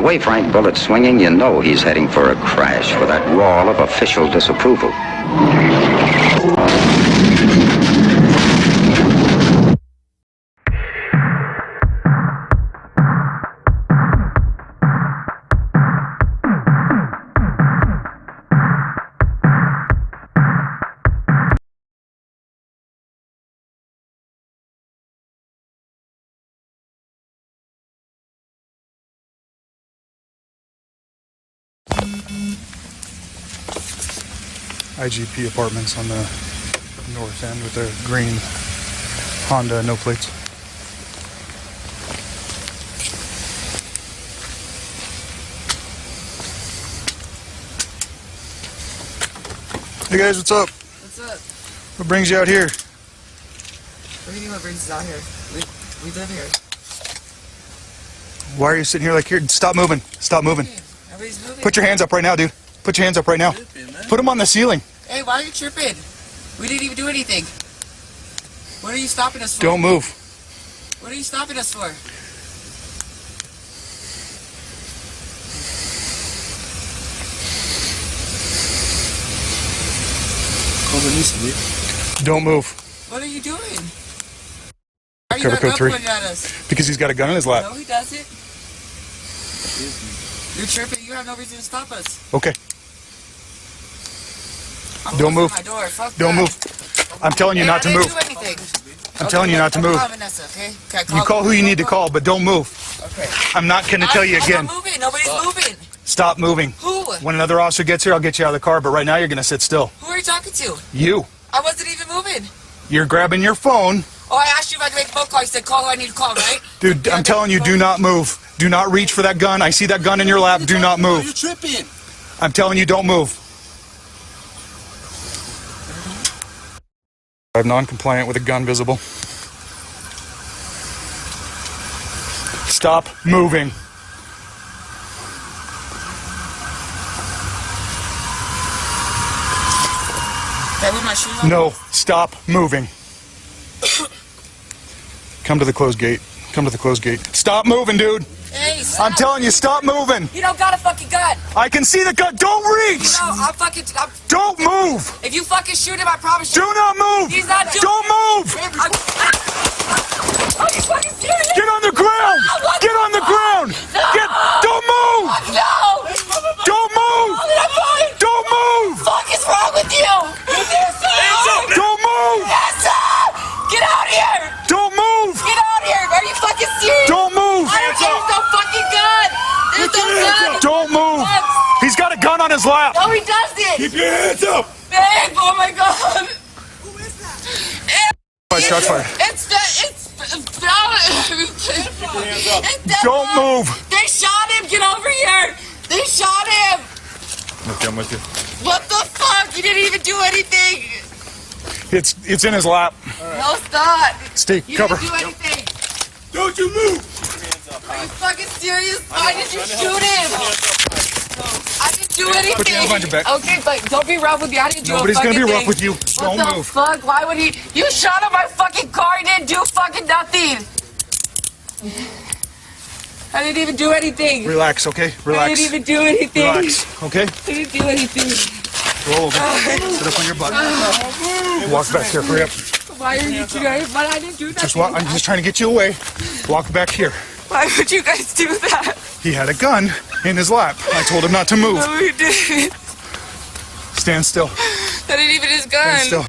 way Frank Bullett's swinging, you know he's heading for a crash with that wall of official disapproval. IGP apartments on the north end with the green Honda no plates. Hey guys, what's up? What's up? What brings you out here? What do you mean what brings us out here? We live here. Why are you sitting here like here? Stop moving. Stop moving. Everybody's moving. Put your hands up right now, dude. Put your hands up right now. Put them on the ceiling. Hey, why are you tripping? We didn't even do anything. What are you stopping us for? Don't move. What are you stopping us for? Don't move. What are you doing? Why are you Cover not code 3. pointing at us? Because he's got a gun in his lap. No, he doesn't. You're tripping. You have no reason to stop us. Okay. I'm Don't closing move. My door. Fuck Don't that. move. I'm telling you Hey, not to I didn't move. do anything. I'm telling you not to move. Call Vanessa, okay? You call who you need to call, but don't move. Okay. I'm not going to tell you again. I'm not moving. Nobody's moving. Stop moving. Who? When another officer gets here, I'll get you out of the car, but right now you're going to sit still. Who are you talking to? You. I wasn't even moving. You're grabbing your phone. Oh, I asked you if I could make a phone call. You said call who I need to call, right? Dude, I'm telling you, do not move. Do not reach for that gun. I see that gun in your lap. Do not move. You're tripping. I'm telling you, don't move. I'm non-compliant with a gun visible. Stop moving. Can I leave my shoes on? No, stop moving. Come to the closed gate. Come to the closed gate. Stop moving, dude. Hey, stop. I'm telling you, stop moving. You don't got a fucking gun. I can see the gun. Don't reach. No, Don't move. if you fucking shoot him, I promise you. Do not move. He's not doing Don't move. Are you fucking serious? Get on the ground. Get on the ground. Don't move. No! Don't move. Don't move. What the fuck is wrong with you? Don't move. Get out here! Don't move. Get out here! Are you fucking serious? Don't move. There's no fucking gun! There's no gun! Don't move. He's got a gun on his lap. No, he doesn't! Keep your hands up. Babe, oh my god! Shots fired. Don't move. They shot him! Get over here! They shot him! Okay, I'm with you. What the fuck? You didn't even do anything! It's in his lap. No, stop! Stay, You cover. didn't do anything! Don't you move. Are you fucking serious? Why did you shoot him? I didn't do anything! Put your hands behind your back. Okay, but don't be rough with me. I didn't do Nobody's a fucking gonna be rough thing. with you. What Don't the move. fuck? Why would he? You shot at my fucking car and didn't do fucking nothing! I didn't even do anything! Relax, okay? I Relax. didn't even do anything! Relax, okay? I didn't do anything! Roll over. Sit up on your butt. Walk back here. Hurry up. Why are you guys? But I didn't do nothing. Just walk. I'm just trying to get you away. Walk back here. Why would you guys do that? He had a gun in his lap. I told him not to move. No, you didn't. Stand still. That ain't even his gun. Stand still.